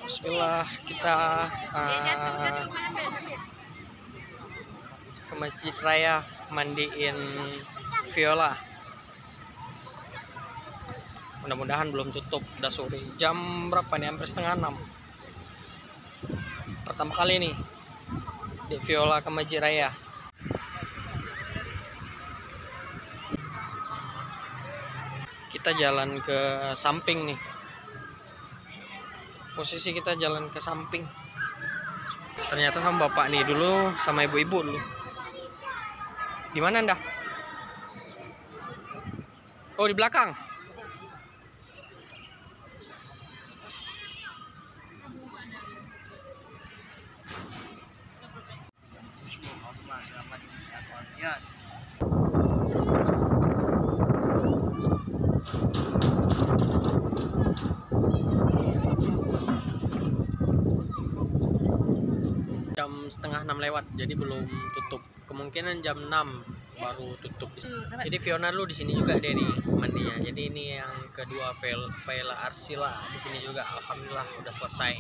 Bismillah, kita ke Masjid Raya mandiin Viola. Mudah-mudahan belum tutup, udah sore. Jam berapa nih? Hampir setengah 6. Pertama kali nih di Viola ke Masjid Raya. Kita jalan ke samping nih. Posisi kita jalan ke samping. Ternyata sama bapak nih dulu, sama ibu-ibu dulu. Di mana Anda? Oh, di belakang. Jam setengah 6 lewat, jadi belum tutup. Kemungkinan jam 6 baru tutup. Jadi Fiona lu di sini juga deh nih mandinya. Jadi ini yang kedua Viola Arsila di sini juga. Alhamdulillah udah selesai.